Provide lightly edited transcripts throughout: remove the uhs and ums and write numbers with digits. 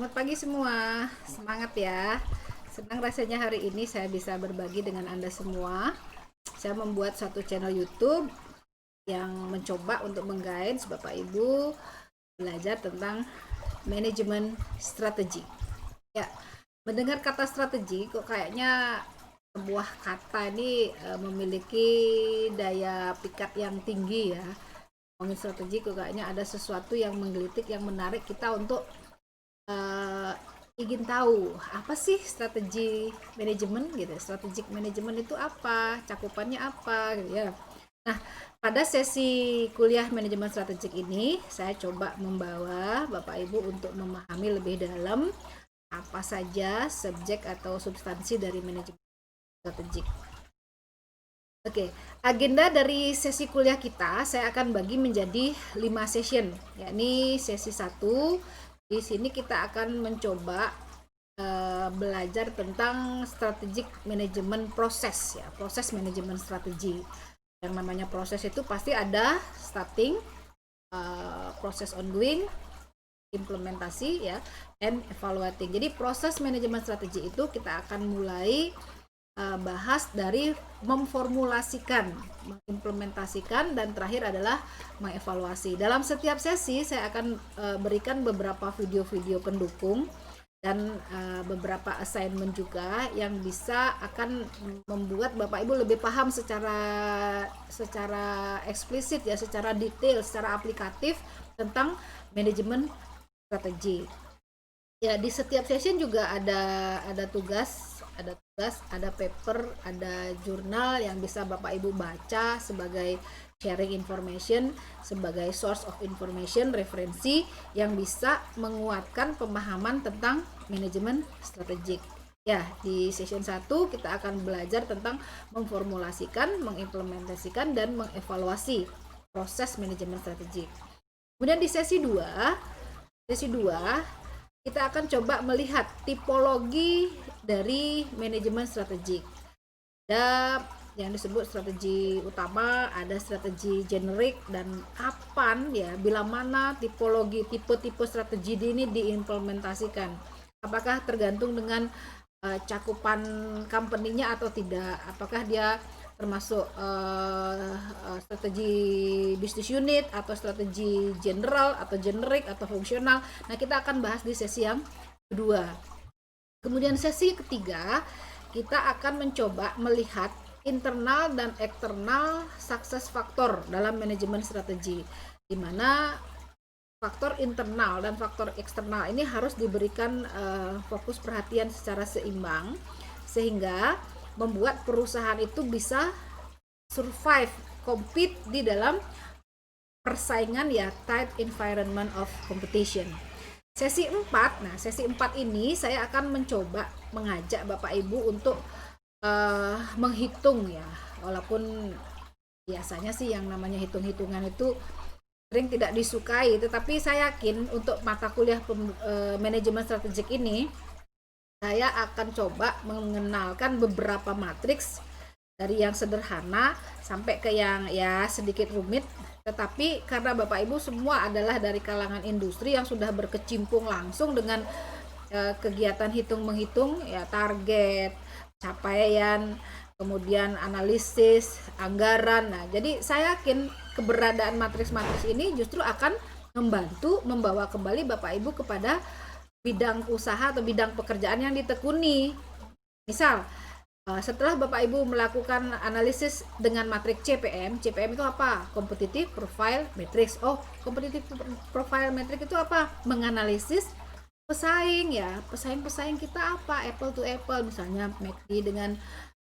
Selamat pagi semua, semangat ya. Senang rasanya hari ini saya bisa berbagi dengan Anda semua. Saya membuat satu channel YouTube yang mencoba untuk mengguide Bapak Ibu belajar tentang manajemen strategi. Ya, mendengar kata strategi kok kayaknya sebuah kata ini memiliki daya pikat yang tinggi ya. Ngomongin strategi kok kayaknya ada sesuatu yang menggelitik, yang menarik kita untuk uh, ingin tahu apa sih strategi manajemen gitu. Strategic manajemen itu apa, cakupannya apa gitu ya. Nah, pada sesi kuliah manajemen strategik ini saya coba membawa Bapak Ibu untuk memahami lebih dalam apa saja subjek atau substansi dari manajemen strategik. Oke, agenda dari sesi kuliah kita saya akan bagi menjadi 5 session, yakni sesi 1. Di sini kita akan mencoba belajar tentang strategic manajemen proses ya, proses manajemen strategi. Yang namanya proses itu pasti ada starting, proses ongoing, implementasi ya, and evaluating. Jadi proses manajemen strategi itu kita akan mulai bahas dari memformulasikan, mengimplementasikan, dan terakhir adalah mengevaluasi. Dalam setiap sesi saya akan berikan beberapa video-video pendukung dan beberapa assignment juga yang bisa akan membuat Bapak Ibu lebih paham secara eksplisit ya, secara detail, secara aplikatif tentang manajemen strategi. Ya, di setiap session juga ada tugas, ada paper, ada jurnal yang bisa Bapak Ibu baca sebagai sharing information, sebagai source of information, referensi yang bisa menguatkan pemahaman tentang manajemen strategik. Ya, di session 1 kita akan belajar tentang memformulasikan, mengimplementasikan, dan mengevaluasi proses manajemen strategik. Kemudian di sesi 2 kita akan coba melihat tipologi dari manajemen strategik. Ada yang disebut strategi utama, ada strategi generik, dan kapan ya, bila mana tipologi tipe-tipe strategi ini diimplementasikan. Apakah tergantung dengan cakupan company-nya atau tidak? Apakah dia termasuk strategi bisnis unit atau strategi general atau generik atau fungsional. Nah, kita akan bahas di sesi yang kedua. Kemudian sesi ketiga kita akan mencoba melihat internal dan eksternal success factor dalam manajemen strategi, di mana faktor internal dan faktor eksternal ini harus diberikan fokus perhatian secara seimbang sehingga membuat perusahaan itu bisa survive, compete di dalam persaingan ya, tight environment of competition. Sesi 4, nah sesi 4 ini saya akan mencoba mengajak Bapak Ibu untuk menghitung ya, walaupun biasanya sih yang namanya hitung-hitungan itu sering tidak disukai, tetapi saya yakin untuk mata kuliah manajemen strategik ini saya akan coba mengenalkan beberapa matriks dari yang sederhana sampai ke yang ya sedikit rumit, tetapi karena Bapak Ibu semua adalah dari kalangan industri yang sudah berkecimpung langsung dengan kegiatan hitung menghitung ya, target, capaian, kemudian analisis, anggaran. Nah, jadi saya yakin keberadaan matriks-matriks ini justru akan membantu membawa kembali Bapak Ibu kepada bidang usaha atau bidang pekerjaan yang ditekuni. Misal, setelah Bapak Ibu melakukan analisis dengan matriks CPM, CPM itu apa? Competitive Profile Matrix. Oh, Competitive Profile Matrix itu apa? Menganalisis pesaing ya, pesaing-pesaing kita apa? Apple to Apple, misalnya McD dengan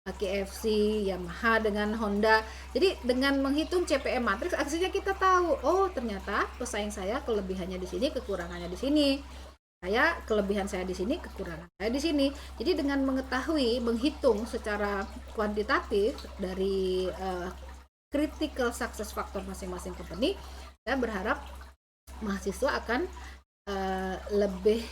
KFC, Yamaha dengan Honda. Jadi dengan menghitung CPM matrix, akhirnya kita tahu, oh ternyata pesaing saya kelebihannya di sini, kekurangannya di sini. Kelebihan saya di sini, kekurangan saya di sini. Jadi dengan mengetahui, menghitung secara kuantitatif dari critical success factor masing-masing company, saya berharap mahasiswa akan lebih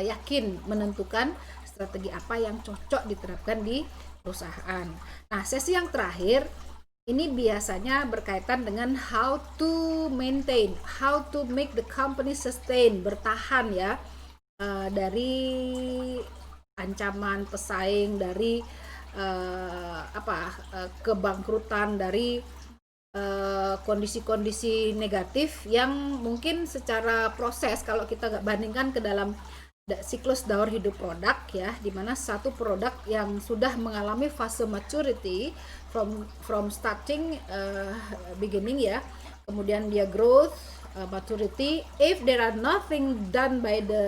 yakin menentukan strategi apa yang cocok diterapkan di perusahaan. Nah, sesi yang terakhir ini biasanya berkaitan dengan how to maintain, how to make the company sustain, bertahan ya, dari ancaman pesaing, dari kebangkrutan, dari kondisi-kondisi negatif yang mungkin secara proses kalau kita nggak bandingkan ke dalam siklus daur hidup produk ya, dimana satu produk yang sudah mengalami fase maturity from starting beginning ya, kemudian dia growth, maturity, if there are nothing done by the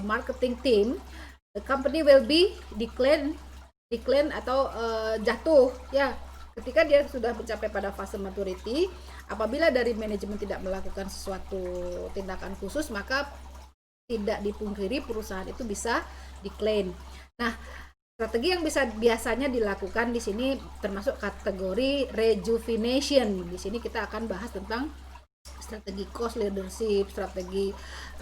marketing team, the company will be decline atau jatuh ya. Ketika dia sudah mencapai pada fase maturity, apabila dari manajemen tidak melakukan sesuatu tindakan khusus, maka tidak dipungkiri perusahaan itu bisa decline. Nah, strategi yang biasanya dilakukan di sini termasuk kategori rejuvenation. Di sini kita akan bahas tentang strategi cost leadership, strategi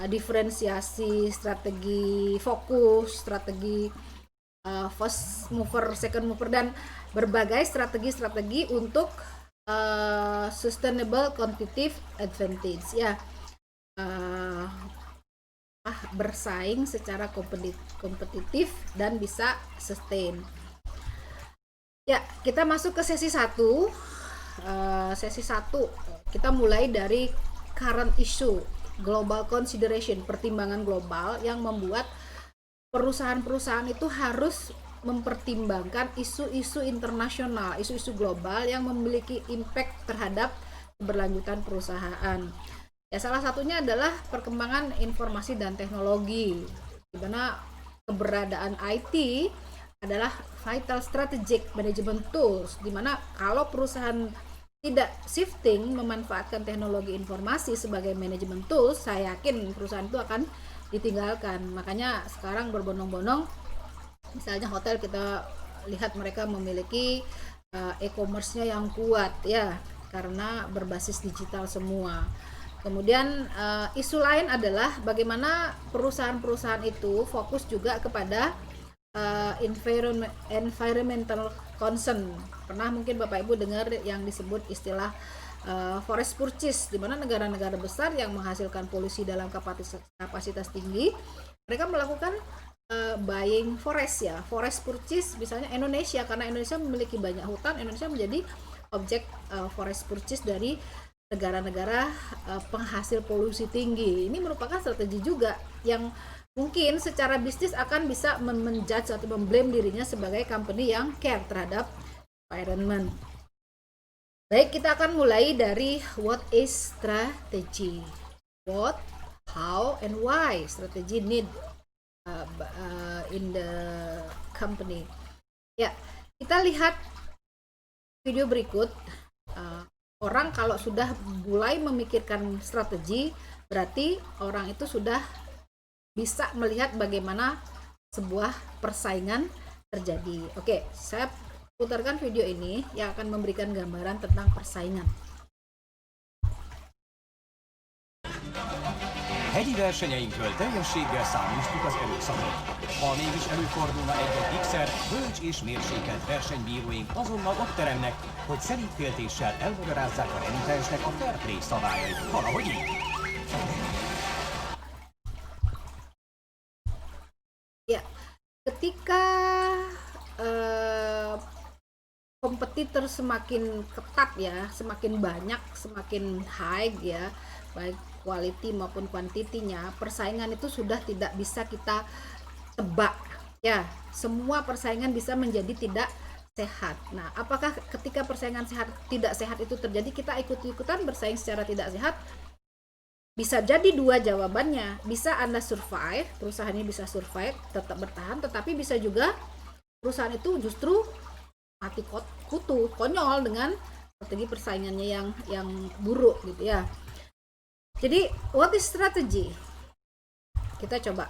diferensiasi, strategi fokus, strategi first mover, second mover, dan berbagai strategi-strategi untuk sustainable competitive advantage ya, bersaing secara kompetitif dan bisa sustain. Ya, kita masuk ke sesi 1. Sesi 1 kita mulai dari current issue, global consideration, pertimbangan global yang membuat perusahaan-perusahaan itu harus mempertimbangkan isu-isu internasional, isu-isu global yang memiliki impact terhadap keberlanjutan perusahaan. Ya, salah satunya adalah perkembangan informasi dan teknologi, di mana keberadaan IT adalah vital strategic management tools, di mana kalau perusahaan tidak shifting memanfaatkan teknologi informasi sebagai manajemen tools, saya yakin perusahaan itu akan ditinggalkan. Makanya sekarang berbondong-bondong, misalnya hotel, kita lihat mereka memiliki e-commerce-nya yang kuat ya, karena berbasis digital semua. Kemudian isu lain adalah bagaimana perusahaan-perusahaan itu fokus juga kepada environmental concern. Pernah mungkin Bapak Ibu dengar yang disebut istilah forest purchase, di mana negara-negara besar yang menghasilkan polusi dalam kapasitas tinggi, mereka melakukan buying forest ya, forest purchase. Misalnya Indonesia, karena Indonesia memiliki banyak hutan, Indonesia menjadi objek forest purchase dari negara-negara penghasil polusi tinggi. Ini merupakan strategi juga yang mungkin secara bisnis akan bisa menjudge atau memblame dirinya sebagai company yang care terhadap environment. Baik, kita akan mulai dari what is strategy. What, how, and why strategy need in the company. Ya, kita lihat video berikut. Orang kalau sudah mulai memikirkan strategi, berarti orang itu sudah bisa melihat bagaimana sebuah persaingan terjadi. Oke, saya putarkan video ini yang akan memberikan gambaran tentang persaingan. Hegyi versenyeinkről teljességgel száműztük az előszakot. Ha mégis előfordulna egy-egy gigszer, bölcs és mérsékelt versenybíróink azonnal ott teremnek, hogy szelídféltéssel elmagyarázzák a renitensnek a fair play szabályait. Valahogy így. Ya, ketika kompetitor semakin ketat ya, semakin banyak, semakin high ya, baik quality maupun quantity-nya, persaingan itu sudah tidak bisa kita tebak ya. Semua persaingan bisa menjadi tidak sehat. Nah, apakah ketika persaingan tidak sehat itu terjadi, kita ikut-ikutan bersaing secara tidak sehat? Bisa jadi dua jawabannya. Bisa Anda survive, perusahaannya bisa survive, tetap bertahan, tetapi bisa juga perusahaan itu justru mati kutu, konyol dengan strategi persaingannya yang buruk gitu ya. Jadi, what is strategy? Kita coba.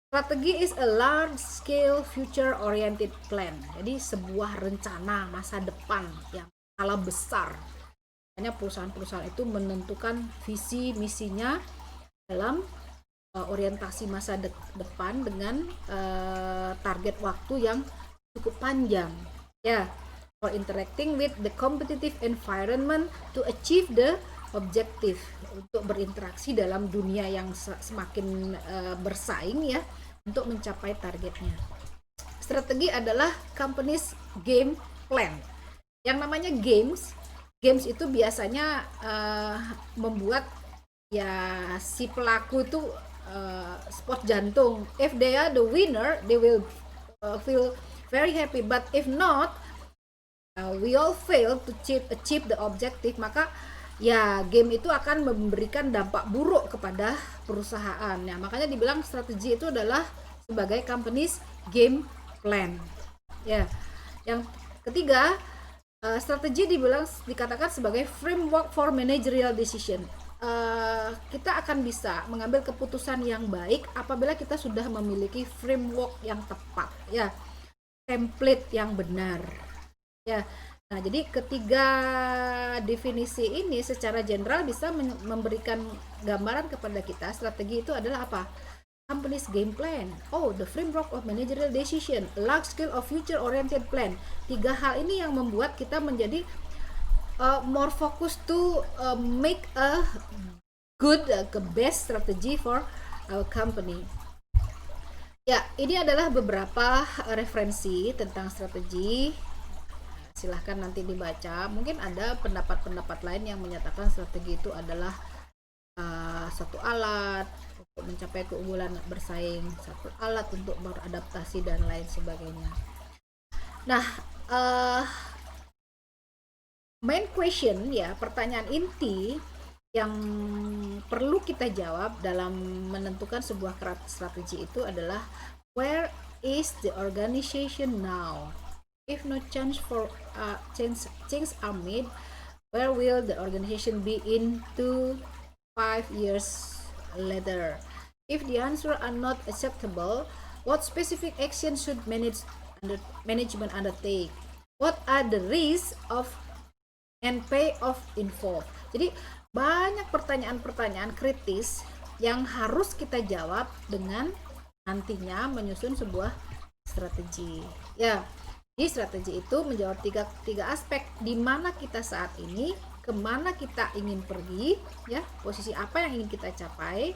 Strategi is a large scale future oriented plan. Jadi sebuah rencana masa depan yang skala besar. Makanya perusahaan-perusahaan itu menentukan visi misinya dalam orientasi masa depan dengan target waktu yang cukup panjang. Ya, for interacting with the competitive environment to achieve the objektif untuk berinteraksi dalam dunia yang semakin bersaing ya, untuk mencapai targetnya. Strategi adalah company's game plan. Yang namanya games itu biasanya membuat ya si pelaku itu spot jantung. If they are the winner, they will feel very happy. But if not, we all fail to achieve the objective. Maka ya game itu akan memberikan dampak buruk kepada perusahaan. Ya, makanya dibilang strategi itu adalah sebagai company's game plan. Ya, yang ketiga, strategi dikatakan sebagai framework for managerial decision. Kita akan bisa mengambil keputusan yang baik apabila kita sudah memiliki framework yang tepat, ya, template yang benar, ya. Nah, jadi ketiga definisi ini secara general bisa memberikan gambaran kepada kita strategi itu adalah apa? Company's game plan, the framework of managerial decision, large scale of future oriented plan. Tiga hal ini yang membuat kita menjadi more focused to make a good, best strategy for our company. Ya, ini adalah beberapa referensi tentang strategi. Silahkan nanti dibaca. Mungkin ada pendapat-pendapat lain yang menyatakan strategi itu adalah satu alat untuk mencapai keunggulan bersaing, satu alat untuk beradaptasi dan lain sebagainya. Nah, main question ya, pertanyaan inti yang perlu kita jawab dalam menentukan sebuah strategi itu adalah where is the organization now? If no change are made, where will the organization be in 5 years later? If the answer are not acceptable, what specific action should management undertake? What are the risks of and payoff involved? Jadi banyak pertanyaan-pertanyaan kritis yang harus kita jawab dengan nantinya menyusun sebuah strategi. Ya, di strategi itu menjawab tiga aspek, di mana kita saat ini, kemana kita ingin pergi, ya, posisi apa yang ingin kita capai,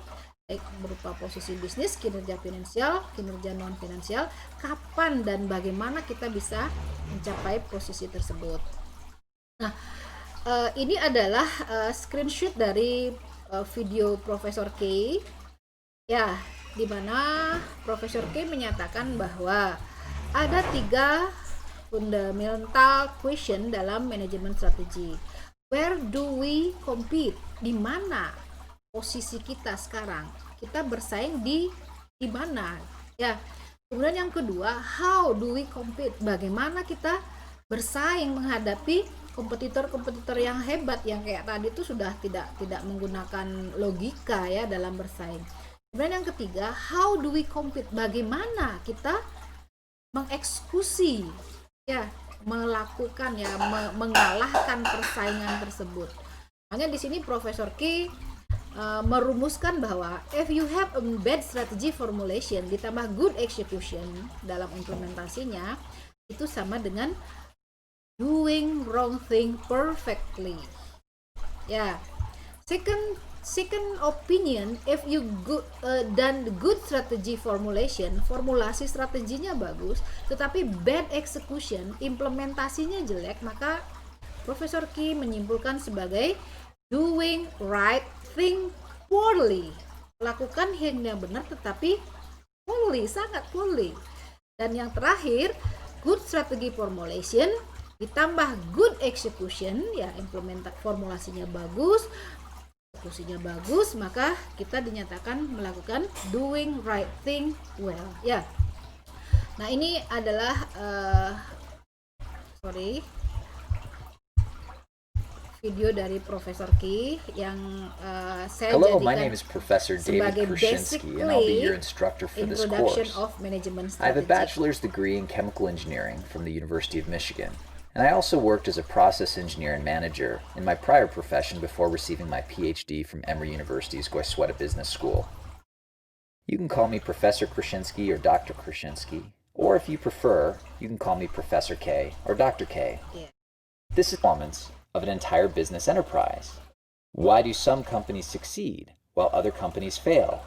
baik berupa posisi bisnis, kinerja finansial, kinerja non finansial, kapan dan bagaimana kita bisa mencapai posisi tersebut. Nah, ini adalah screenshot dari video Profesor K, ya, di mana Profesor K menyatakan bahwa ada 3 fundamental question dalam manajemen strategi. Where do we compete? Di mana posisi kita sekarang? Kita bersaing di mana? Ya. Kemudian yang kedua, how do we compete? Bagaimana kita bersaing menghadapi kompetitor-kompetitor yang hebat yang kayak tadi itu sudah tidak menggunakan logika ya dalam bersaing. Kemudian yang ketiga, how do we compete? Bagaimana kita mengeksekusi, ya, melakukan ya, mengalahkan persaingan tersebut. Makanya di sini Profesor K merumuskan bahwa if you have a bad strategy formulation ditambah good execution dalam implementasinya, itu sama dengan doing wrong thing perfectly. Ya. Second opinion, if you done good strategy formulation, formulasi strateginya bagus, tetapi bad execution, implementasinya jelek, maka Profesor K menyimpulkan sebagai doing right thing poorly. Lakukan yang benar tetapi poorly, sangat poorly. Dan yang terakhir, good strategy formulation ditambah good execution, ya, formulasinya bagus, eksekusinya bagus, maka kita dinyatakan melakukan doing right thing well, ya. Nah, ini adalah video dari Profesor K yang saya Hello, jadikan my name is Professor David Krushinsky, and I'll be your instructor for this course. I have a bachelor's degree in chemical engineering from the University of Michigan, and I also worked as a process engineer and manager in my prior profession before receiving my PhD from Emory University's Goizueta Business School. You can call me Professor Krushinsky or Dr. Krushinsky, or if you prefer, you can call me Professor K or Dr. K. Yeah. This is performance of an entire business enterprise. Why do some companies succeed while other companies fail?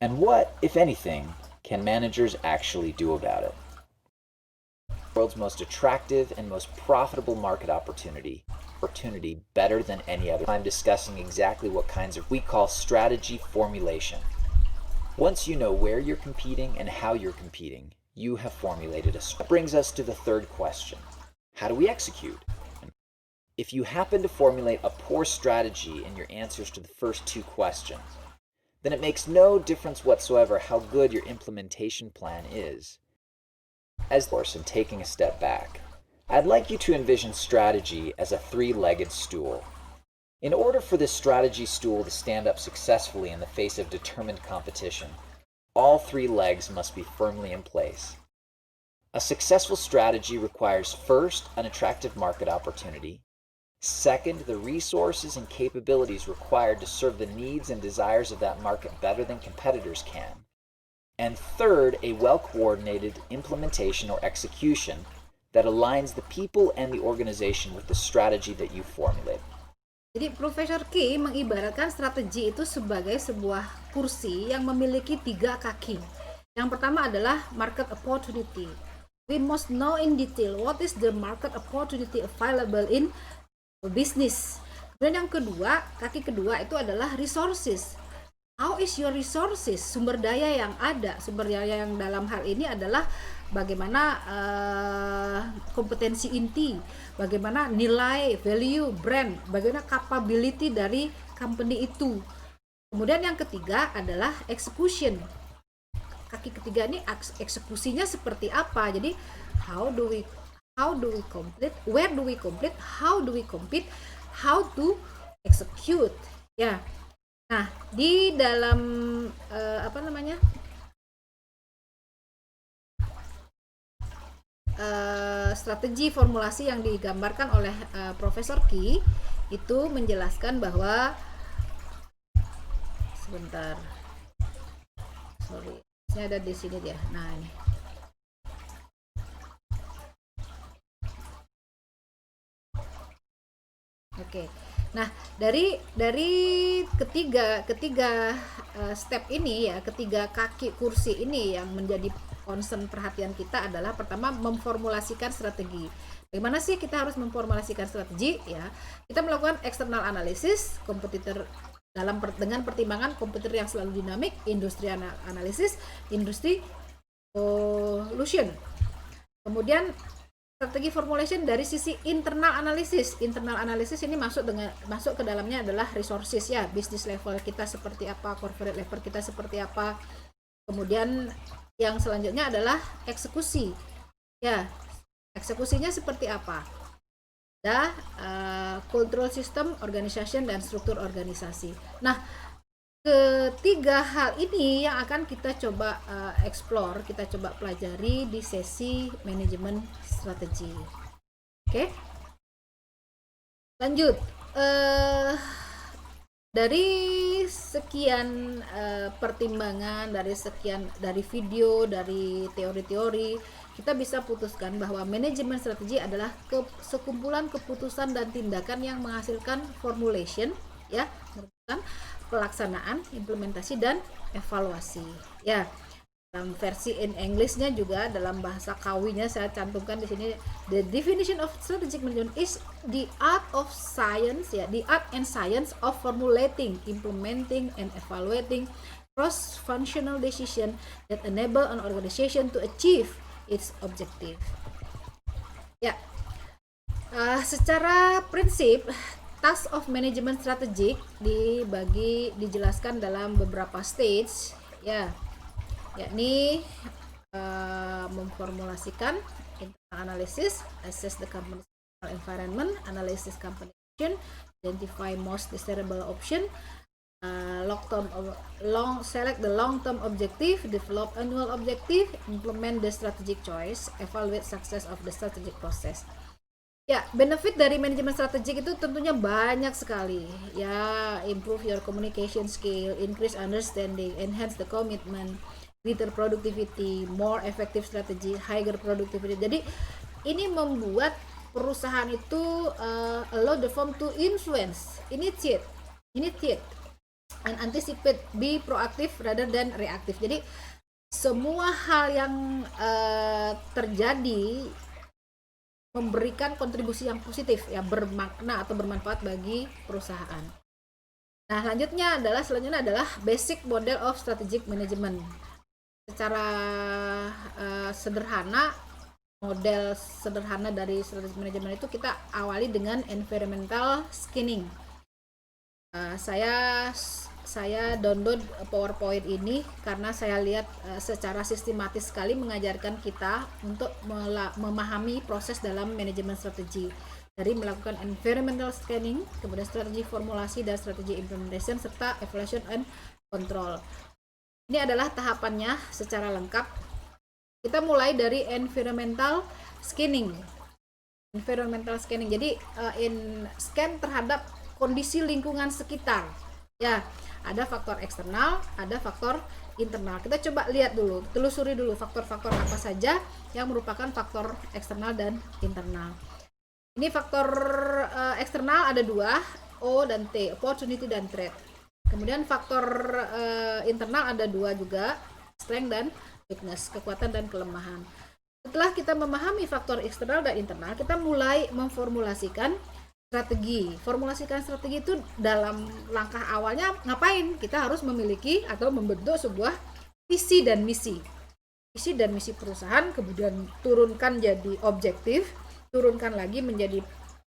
And what, if anything, can managers actually do about it? The world's most attractive and most profitable market opportunity better than any other. I'm discussing exactly what kinds of we call strategy formulation. Once you know where you're competing and how you're competing, you have formulated a strategy. That brings us to the third question. How do we execute? If you happen to formulate a poor strategy in your answers to the first two questions, then it makes no difference whatsoever how good your implementation plan is. As course, in taking a step back, I'd like you to envision strategy as a three-legged stool. In order for this strategy stool to stand up successfully in the face of determined competition, all three legs must be firmly in place. A successful strategy requires first, an attractive market opportunity, second, the resources and capabilities required to serve the needs and desires of that market better than competitors can, and third, a well-coordinated implementation or execution that aligns the people and the organization with the strategy that you formulate. Jadi Profesor Key mengibaratkan strategi itu sebagai sebuah kursi yang memiliki 3 kaki. Yang pertama adalah market opportunity. We must know in detail what is the market opportunity available in business. Kemudian yang kedua, kaki kedua itu adalah resources. How is your resources? Sumber daya yang ada. Sumber daya yang dalam hal ini adalah bagaimana kompetensi inti, bagaimana nilai, value, brand, bagaimana capability dari company itu. Kemudian yang ketiga adalah execution. Kaki ketiga ini eksekusinya seperti apa? Jadi how do we complete, where do we complete, how do we compete, how to execute. Ya. Nah, di dalam strategi formulasi yang digambarkan oleh Profesor Key itu menjelaskan bahwa sebentar, ini ada di sini dia. Nah ini. Oke. Nah, dari ketiga step ini ya, ketiga kaki kursi ini yang menjadi concern perhatian kita adalah pertama memformulasikan strategi. Bagaimana sih kita harus memformulasikan strategi ya? Kita melakukan external analysis kompetitor dengan pertimbangan kompetitor yang selalu dinamik, industri analysis, industri solution. Kemudian strategi formulation dari sisi internal analysis. Internal analysis ini masuk ke dalamnya adalah resources ya, business level kita seperti apa, corporate level kita seperti apa. Kemudian yang selanjutnya adalah eksekusi. Ya, eksekusinya seperti apa? Ada control system, organization dan struktur organisasi. Nah, ketiga hal ini yang akan kita coba explore, kita coba pelajari di sesi manajemen strategi. Oke. Lanjut. Dari sekian pertimbangan, dari video, dari teori-teori, kita bisa putuskan bahwa manajemen strategi adalah sekumpulan keputusan dan tindakan yang menghasilkan formulation, ya, pelaksanaan, implementasi dan evaluasi. Ya, dalam versi in English-nya juga dalam bahasa kawinya saya cantumkan di sini, the definition of strategic management is the art and science of formulating, implementing and evaluating cross-functional decision that enable an organization to achieve its objective. Ya, secara prinsip task of management strategic dijelaskan dalam beberapa stage ya, yakni memformulasikan internal analysis, assess the company's environment, analysis company action, identify most desirable option, select the long-term objective, develop annual objective, implement the strategic choice, evaluate success of the strategic process. Ya, benefit dari manajemen strategik itu tentunya banyak sekali. Ya, improve your communication skill, increase understanding, enhance the commitment, greater productivity, more effective strategy, higher productivity. Jadi ini membuat perusahaan itu allow the firm to influence, initiate, initiate and anticipate, be proactive rather than reactive. Jadi semua hal yang terjadi memberikan kontribusi yang positif, ya, bermakna atau bermanfaat bagi perusahaan. Nah, selanjutnya adalah basic model of strategic management. Secara sederhana, model sederhana dari strategic management itu kita awali dengan environmental scanning. Saya download PowerPoint ini karena saya lihat secara sistematis sekali mengajarkan kita untuk memahami proses dalam manajemen strategi, dari melakukan environmental scanning, kemudian strategi formulasi dan strategi implementation, serta evaluation and control. Ini adalah tahapannya secara lengkap. Kita mulai dari environmental scanning. Jadi scan terhadap kondisi lingkungan sekitar. Ya, ada faktor eksternal, ada faktor internal. Kita coba lihat dulu, telusuri dulu faktor-faktor apa saja yang merupakan faktor eksternal dan internal. Ini faktor eksternal ada 2, O dan T, opportunity dan threat. Kemudian faktor internal ada 2 juga, strength dan weakness, kekuatan dan kelemahan. Setelah kita memahami faktor eksternal dan internal, kita mulai memformulasikan strategi. Formulasikan strategi itu dalam langkah awalnya ngapain? Kita harus memiliki atau membentuk sebuah visi dan misi. Visi dan misi perusahaan, kemudian turunkan jadi objektif, turunkan lagi menjadi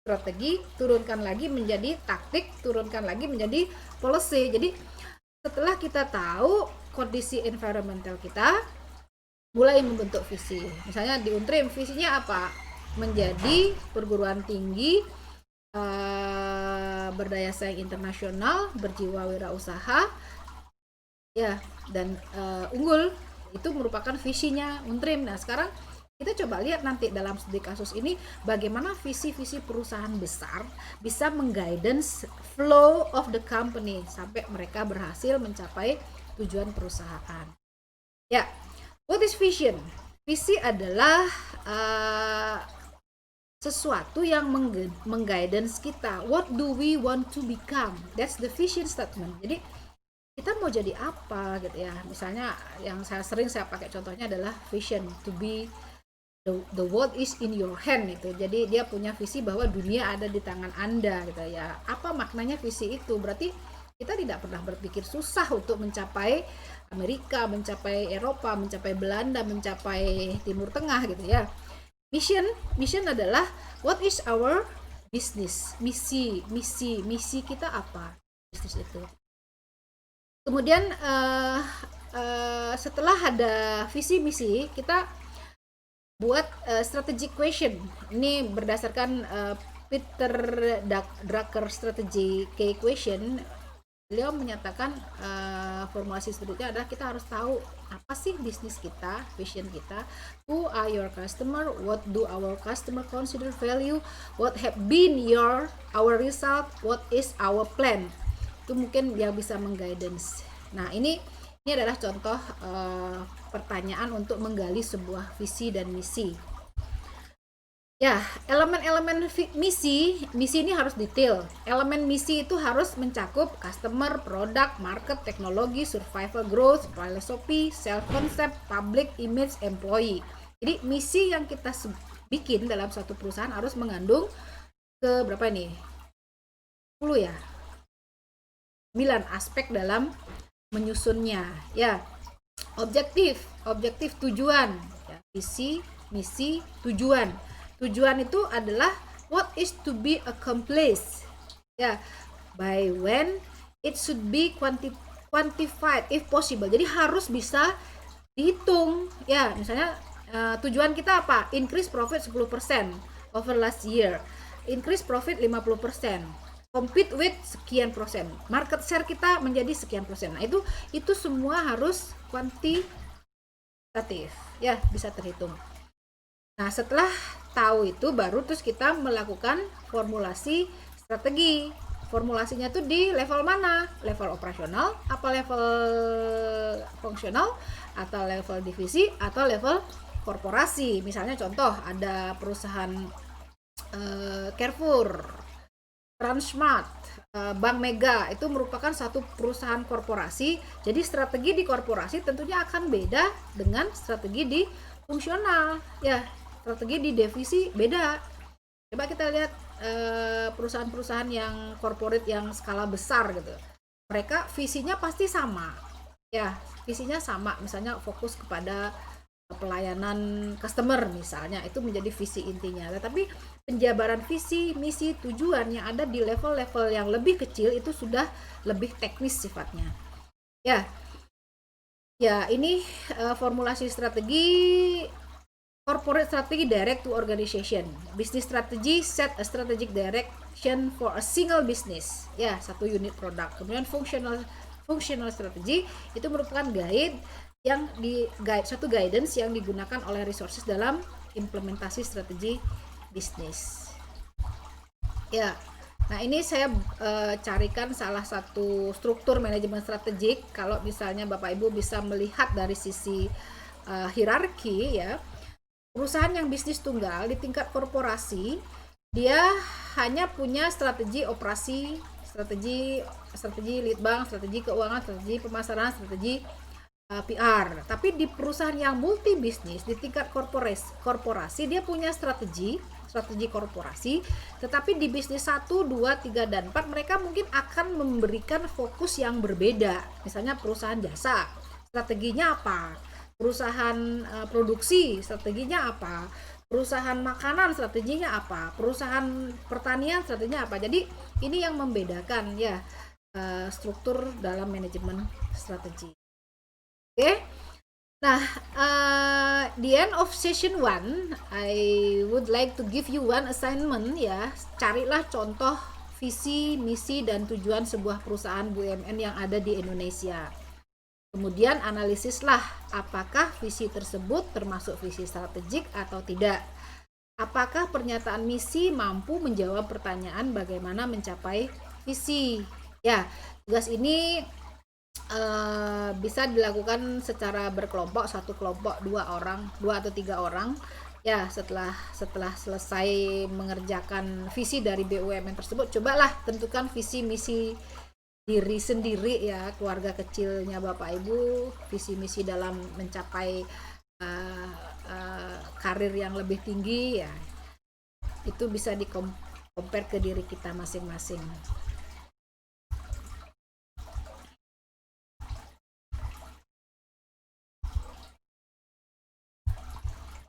strategi, turunkan lagi menjadi taktik, turunkan lagi menjadi policy. Jadi setelah kita tahu kondisi environmental kita, mulai membentuk visi. Misalnya di Untrim visinya apa? Menjadi perguruan tinggi berdaya saing internasional, berjiwa wirausaha, ya, dan unggul. Itu merupakan visinya Untrim. Nah, sekarang kita coba lihat nanti dalam studi kasus ini bagaimana visi-visi perusahaan besar bisa mengguidance flow of the company sampai mereka berhasil mencapai tujuan perusahaan. Ya, what is vision? Visi adalah sesuatu yang mengguidance kita. What do we want to become? That's the vision statement. Jadi kita mau jadi apa gitu ya. Misalnya yang sering saya pakai contohnya adalah vision, to be the world is in your hand gitu. Jadi dia punya visi bahwa dunia ada di tangan Anda gitu ya. Apa maknanya visi itu? Berarti kita tidak pernah berpikir susah untuk mencapai Amerika, mencapai Eropa, mencapai Belanda, mencapai Timur Tengah gitu ya. Mission adalah what is our business, misi kita apa bisnis itu. Kemudian setelah ada visi misi, kita buat strategic question. Ini berdasarkan Peter Drucker strategy key question. Beliau menyatakan formulasi studinya adalah kita harus tahu apa sih bisnis kita, vision kita, who are your customer, what do our customer consider value, what have been our result, what is our plan. Itu mungkin yang bisa mengguidance. Nah, ini adalah contoh pertanyaan untuk menggali sebuah visi dan misi. Ya, elemen-elemen misi ini harus detail. Elemen misi itu harus mencakup customer, product, market, teknologi, survival, growth, philosophy, self-concept, public image, employee. Jadi misi yang kita bikin dalam satu perusahaan harus mengandung berapa ini? 10 ya? 9 aspek dalam menyusunnya. Ya, objektif tujuan. Ya, visi, misi, tujuan. Tujuan itu adalah what is to be accomplished. Ya, by when it should be quantified if possible. Jadi harus bisa dihitung. Ya, misalnya tujuan kita apa? Increase profit 10% over last year. Increase profit 50%. Compete with sekian persen. Market share kita menjadi sekian persen. Nah, itu semua harus kuantitatif. Ya, bisa terhitung. Nah, setelah tahu itu baru terus kita melakukan formulasi strategi. Formulasinya tuh di level mana? Level operasional, apa level fungsional, atau level divisi, atau level korporasi. Misalnya contoh ada perusahaan Carrefour. Transmart, Bank Mega itu merupakan satu perusahaan korporasi. Jadi strategi di korporasi tentunya akan beda dengan strategi di fungsional. Ya, strategi di divisi beda. Coba kita lihat perusahaan-perusahaan yang corporate yang skala besar gitu. Mereka visinya pasti sama. Ya, visinya sama. Misalnya fokus kepada pelayanan customer misalnya, itu menjadi visi intinya. Tetapi penjabaran visi, misi, tujuan yang ada di level-level yang lebih kecil itu sudah lebih teknis sifatnya. Ya, ini formulasi strategi corporate strategy direct to organization. Business strategy set a strategic direction for a single business. Ya, satu unit produk. Kemudian functional strategy itu merupakan suatu guidance yang digunakan oleh resources dalam implementasi strategi bisnis. Ya, nah ini saya carikan salah satu struktur manajemen strategik. Kalau misalnya Bapak Ibu bisa melihat dari sisi hierarki, ya, perusahaan yang bisnis tunggal di tingkat korporasi dia hanya punya strategi operasi, strategi lead bank, strategi keuangan, strategi pemasaran, strategi PR. Tapi di perusahaan yang multi bisnis di tingkat korporasi dia punya strategi korporasi, tetapi di bisnis 1, 2, 3, dan 4 mereka mungkin akan memberikan fokus yang berbeda. Misalnya perusahaan jasa, strateginya apa? Perusahaan produksi, strateginya apa? Perusahaan makanan, strateginya apa? Perusahaan pertanian, strateginya apa? Jadi ini yang membedakan ya struktur dalam manajemen strategi. Oke. Nah, the end of session 1, I would like to give you one assignment ya. Carilah contoh visi, misi, dan tujuan sebuah perusahaan BUMN yang ada di Indonesia. Kemudian analisislah apakah visi tersebut termasuk visi strategik atau tidak. Apakah pernyataan misi mampu menjawab pertanyaan bagaimana mencapai visi. Ya, tugas ini bisa dilakukan secara berkelompok, satu kelompok 2 atau 3 orang. Ya, setelah selesai mengerjakan visi dari BUMN tersebut, cobalah tentukan visi misi diri sendiri ya, keluarga kecilnya Bapak Ibu, visi misi dalam mencapai karir yang lebih tinggi ya. Itu bisa di-compare ke diri kita masing-masing.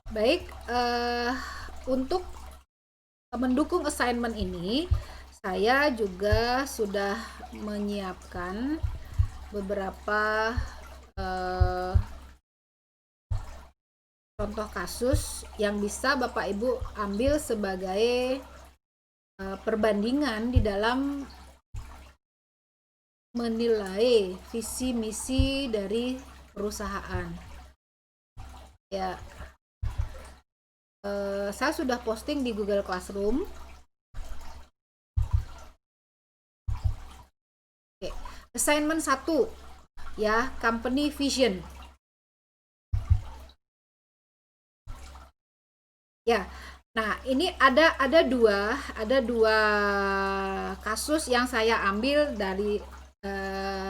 Baik, untuk mendukung assignment ini, saya juga sudah menyiapkan beberapa contoh kasus yang bisa Bapak Ibu ambil sebagai perbandingan di dalam menilai visi misi dari perusahaan. Ya. Saya sudah posting di Google Classroom. Oke. Assignment 1 ya, company vision. Ya. Nah, ini ada dua kasus yang saya ambil dari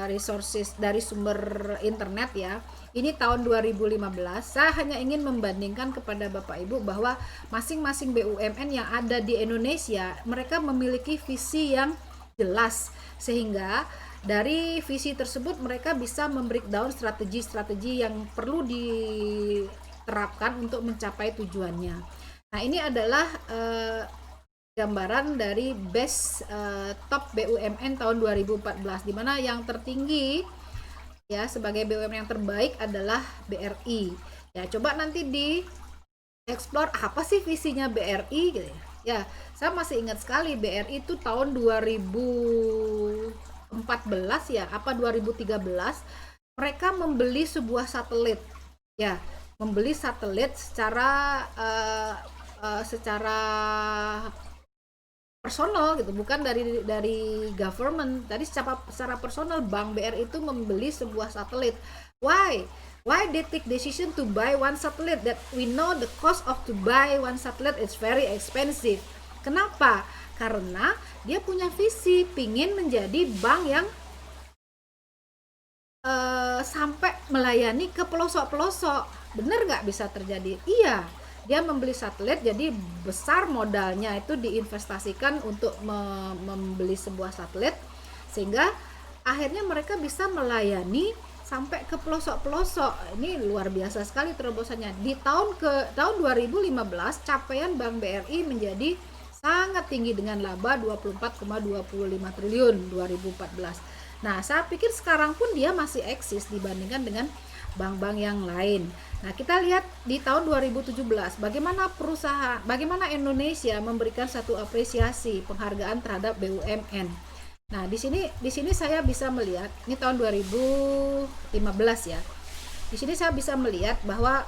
resources, dari sumber internet ya. Ini tahun 2015. Saya hanya ingin membandingkan kepada Bapak Ibu bahwa masing-masing BUMN yang ada di Indonesia mereka memiliki visi yang jelas, sehingga dari visi tersebut mereka bisa membreakdown strategi-strategi yang perlu diterapkan untuk mencapai tujuannya. Nah, ini adalah gambaran dari best top BUMN tahun 2014, di mana yang tertinggi ya sebagai BUMN yang terbaik adalah BRI. Ya, coba nanti di explore apa sih visinya BRI gitu ya. Ya, saya masih ingat sekali BRI itu tahun 2014 ya, apa 2013 mereka membeli sebuah satelit. Ya, membeli satelit secara personal gitu, bukan dari government. Tadi secara personal Bank BRI itu membeli sebuah satelit. Why they take decision to buy one satellite that we know the cost of to buy one satellite is very expensive? Kenapa? Karena dia punya visi pingin menjadi bank yang sampai melayani ke pelosok-pelosok. Bener nggak bisa terjadi? Iya, dia membeli satelit, jadi besar modalnya itu diinvestasikan untuk membeli sebuah satelit, sehingga akhirnya mereka bisa melayani sampai ke pelosok-pelosok. Ini luar biasa sekali terobosannya. Di tahun 2015 capaian Bank BRI menjadi sangat tinggi dengan laba 24,25 triliun 2014. Nah, saya pikir sekarang pun dia masih eksis dibandingkan dengan bank-bank yang lain. Nah, kita lihat di tahun 2017 bagaimana Indonesia memberikan satu apresiasi penghargaan terhadap BUMN. Nah, di sini saya bisa melihat, ini tahun 2015 ya. Di sini saya bisa melihat bahwa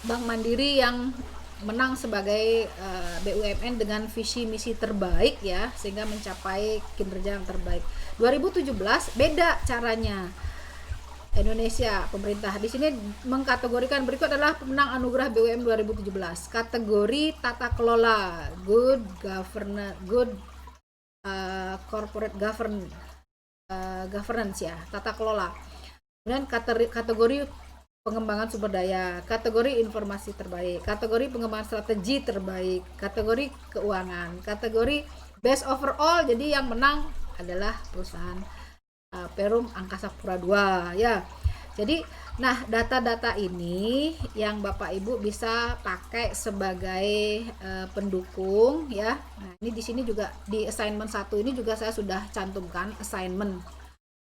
Bank Mandiri yang menang sebagai BUMN dengan visi misi terbaik ya, sehingga mencapai kinerja yang terbaik. 2017 beda caranya. Indonesia pemerintah di sini mengkategorikan berikut adalah pemenang anugerah BUMN 2017. Kategori tata kelola, good corporate governance ya, tata kelola. Kemudian kategori pengembangan sumber daya, kategori informasi terbaik, kategori pengembangan strategi terbaik, kategori keuangan, kategori best overall. Jadi yang menang adalah perusahaan Perum Angkasa Pura II ya. Jadi nah, data-data ini yang Bapak Ibu bisa pakai sebagai pendukung ya. Nah, ini di sini juga di assignment 1 ini juga saya sudah cantumkan assignment.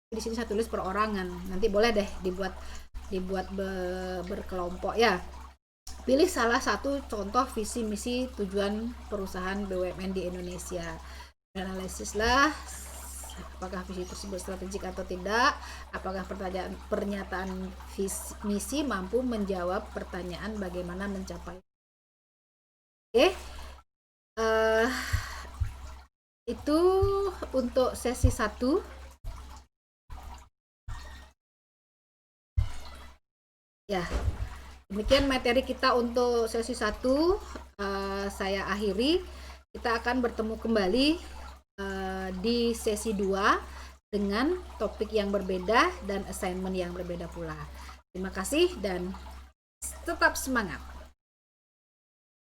Di sini saya tulis perorangan. Nanti boleh deh dibuat berkelompok ya. Pilih salah satu contoh visi misi tujuan perusahaan BUMN di Indonesia. Analisislah apakah visi tersebut strategik atau tidak, apakah pernyataan visi misi mampu menjawab pertanyaan bagaimana mencapai. Oke. Itu untuk sesi 1. Ya, demikian materi kita untuk sesi 1. Saya akhiri. Kita akan bertemu kembali di sesi 2 dengan topik yang berbeda dan assignment yang berbeda pula. Terima kasih dan tetap semangat.